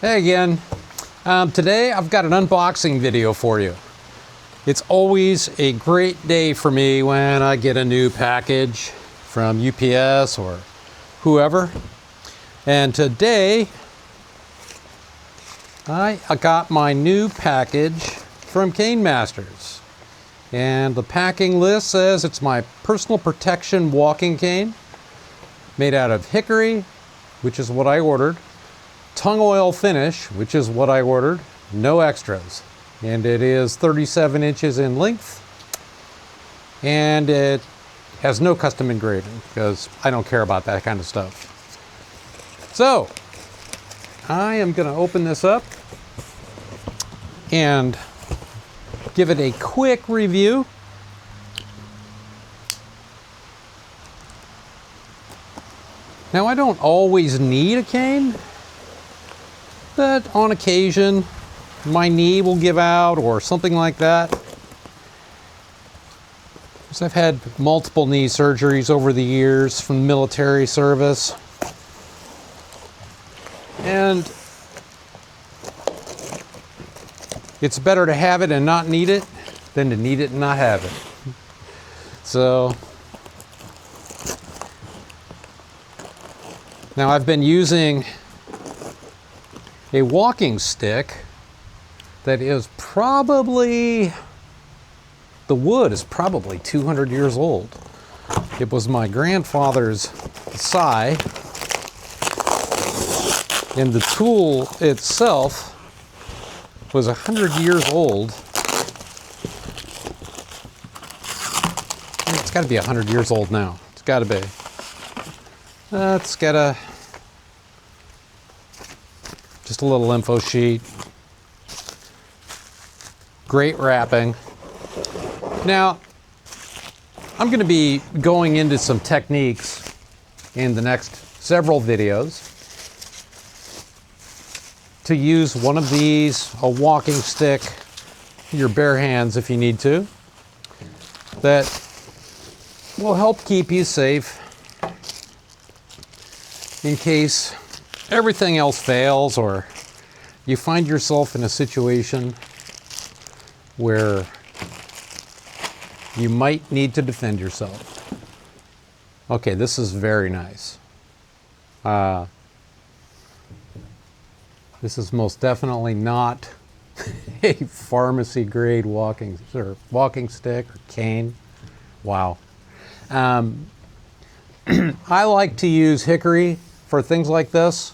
Hey again. Today I've got an unboxing video for you. It's always a great day for me when I get a new package from UPS or whoever. And today I got my new package from Cane Masters. And the packing list says it's my personal protection walking cane made out of hickory, which is what I ordered. Tung oil finish, which is what I ordered, no extras. And it is 37 inches in length. And it has no custom engraving because I don't care about that kind of stuff. So, I am going to open this up and give it a quick review. Now, I don't always need a cane, but on occasion my knee will give out or something like that. Because I've had multiple knee surgeries over the years from military service. And it's better to have it and not need it than to need it and not have it. So now I've been using a walking stick that is probably, the wood is probably 200 years old. It was my grandfather's sai, and the tool itself was 100 years old. It's got to be 100 years old now. It's got to be. It's got just a little info sheet. Great wrapping. Now, I'm going to be going into some techniques in the next several videos to use one of these, a walking stick, your bare hands if you need to, that will help keep you safe in case everything else fails or you find yourself in a situation where you might need to defend yourself. Okay, this is very nice. This is most definitely not a pharmacy grade walking stick or cane. Wow. I like to use hickory for things like this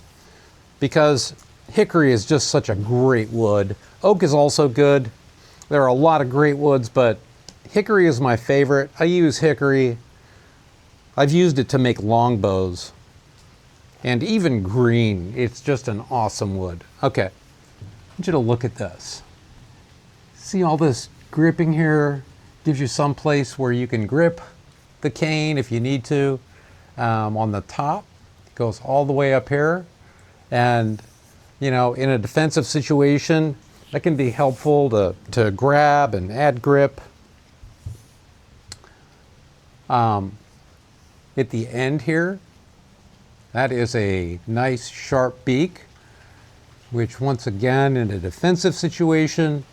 because hickory is just such a great wood. Oak is also good. There are a lot of great woods, but hickory is my favorite. I use hickory. I've used it to make longbows. And even green, it's just an awesome wood. Okay, I want you to look at this. See all this gripping here? Gives you some place where you can grip the cane if you need to. On the top, it goes all the way up here. And, you know, in a defensive situation, that can be helpful to grab and add grip. At the end here, that is a nice sharp beak, which once again in a defensive situation,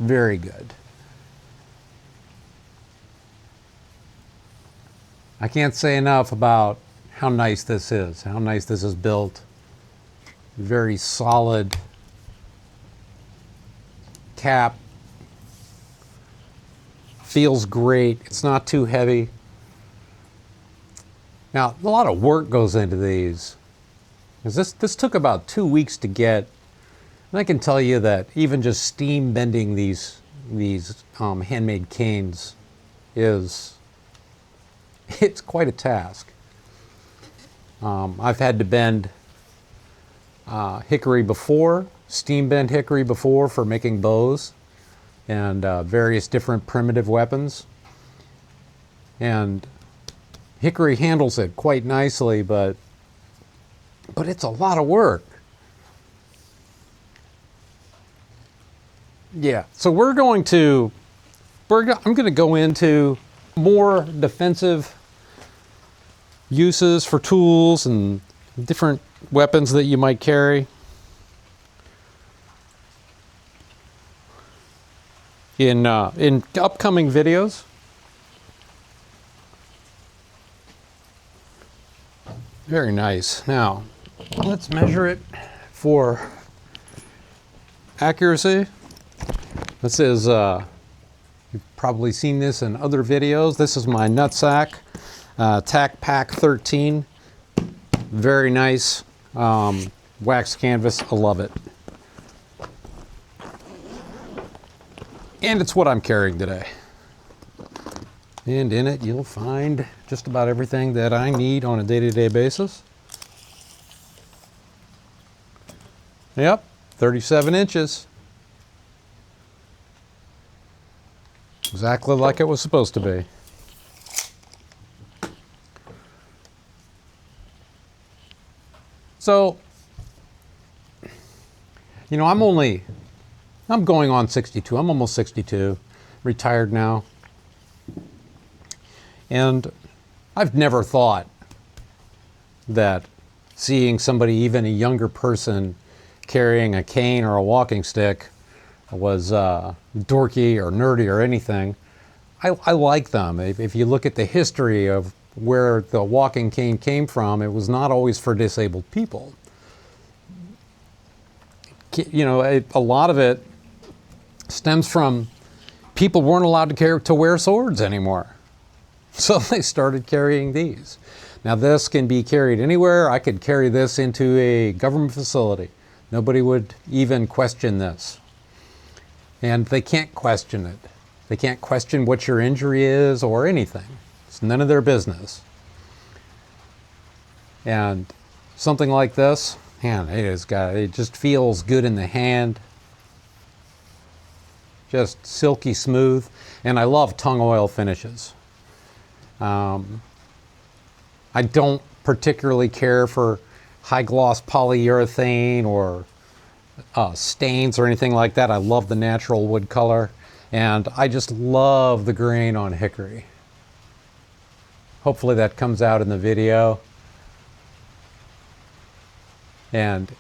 very good. I can't say enough about how nice this is built. Very solid cap. Feels great. It's not too heavy. Now, a lot of work goes into these. Because this took about 2 weeks to get. And I can tell you that even just steam bending these handmade canes it's quite a task. I've had to bend hickory before, steam bend hickory before for making bows and various different primitive weapons. And hickory handles it quite nicely, but it's a lot of work. Yeah, so I'm going to go into more defensive uses for tools and different weapons that you might carry. in upcoming videos. Very nice. Now, let's measure it for accuracy. This is, you've probably seen this in other videos. This is my nutsack, Tac Pack 13. Very nice wax canvas. I love it. And it's what I'm carrying today. And in it, you'll find just about everything that I need on a day-to-day basis. Yep, 37 inches. Exactly like it was supposed to be. So, you know, I'm going on 62. I'm almost 62, retired now. And I've never thought that seeing somebody, even a younger person, carrying a cane or a walking stick was dorky or nerdy or anything. I like them. If you look at the history of where the walking cane came from, it was not always for disabled people. You know, a lot of it stems from people weren't allowed to wear swords anymore. So they started carrying these. Now this can be carried anywhere. I could carry this into a government facility. Nobody would even question this. And they can't question it. They can't question what your injury is or anything. It's none of their business. And something like this, man, it just feels good in the hand. Just silky smooth. And I love tung oil finishes. I don't particularly care for high gloss polyurethane or stains or anything like that. I love the natural wood color, and I just love the grain on hickory. Hopefully that comes out in the video. And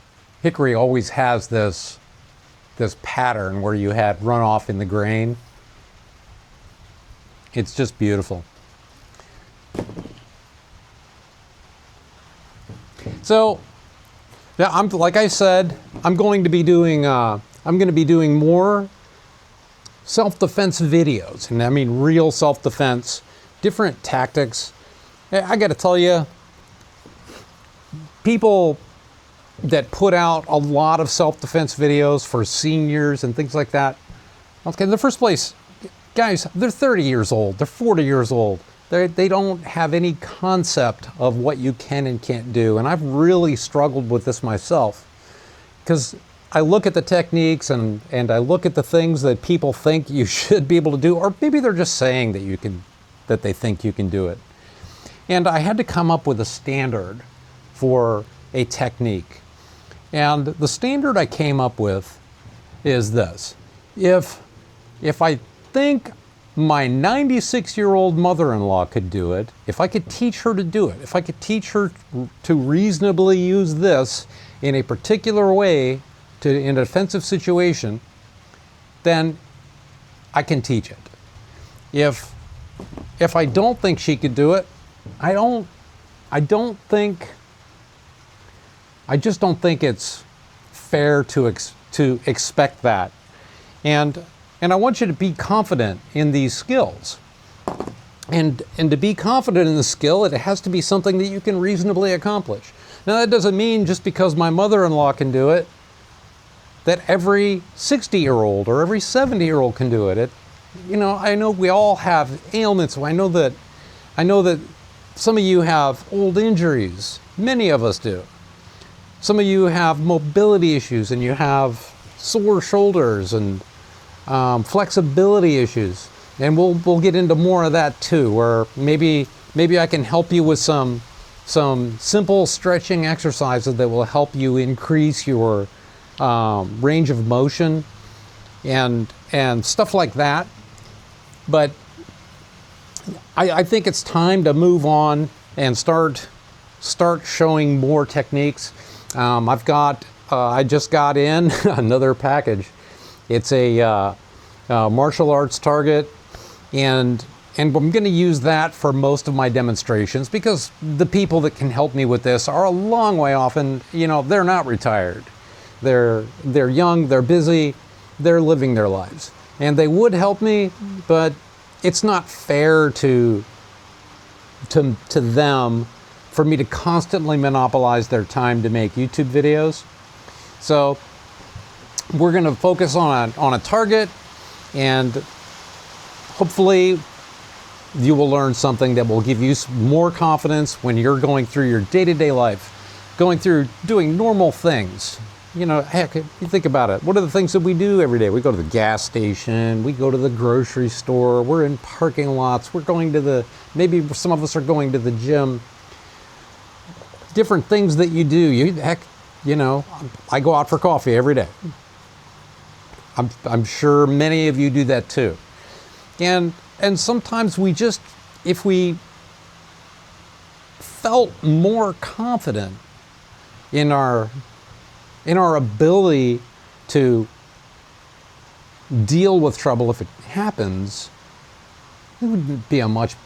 hickory always has this pattern where you had runoff in the grain. It's just beautiful. So, yeah, like I said, I'm going to be doing more self-defense videos, and I mean real self-defense, different tactics. I got to tell you, people that put out a lot of self-defense videos for seniors and things like that. Okay, in the first place, guys, they're 30 years old, they're 40 years old. They don't have any concept of what you can and can't do. And I've really struggled with this myself, because I look at the techniques and I look at the things that people think you should be able to do, or maybe they're just saying that they think you can do it. And I had to come up with a standard for a technique. And the standard I came up with is this. If I think my 96-year-old mother-in-law could do it, if I could teach her to do it, if I could teach her to reasonably use this in a particular way in a defensive situation, then I can teach it. If I don't think she could do it, I just don't think it's fair to expect that. And I want you to be confident in these skills. And to be confident in the skill, it has to be something that you can reasonably accomplish. Now, that doesn't mean just because my mother-in-law can do it, that every 60-year-old or every 70-year-old can do it. You know, I know we all have ailments. I know that some of you have old injuries. Many of us do. Some of you have mobility issues, and you have sore shoulders and flexibility issues, and we'll get into more of that too, where maybe I can help you with some simple stretching exercises that will help you increase your range of motion and stuff like that. But I think it's time to move on and start showing more techniques. I just got in another package. It's a martial arts target, and I'm going to use that for most of my demonstrations because the people that can help me with this are a long way off, and they're not retired. They're young, they're busy, they're living their lives, and they would help me, but it's not fair to them for me to constantly monopolize their time to make YouTube videos. So we're going to focus on a target, and hopefully you will learn something that will give you more confidence when you're going through your day-to-day life, going through doing normal things. Heck, you think about it. What are the things that we do every day? We go to the gas station, we go to the grocery store, we're in parking lots, we're going to maybe some of us are going to the gym. Different things that you do. I go out for coffee every day. I'm sure many of you do that too. And sometimes if we felt more confident in our ability to deal with trouble if it happens, it would be a much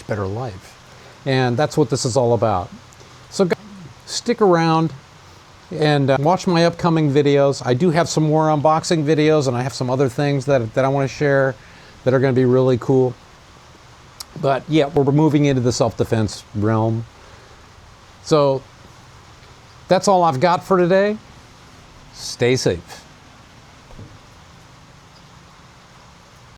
better life. And that's what this is all about. So guys, stick around and watch my upcoming videos. I do have some more unboxing videos, and I have some other things that I want to share that are going to be really cool. But yeah, we're moving into the self-defense realm. So that's all I've got for today. Stay safe.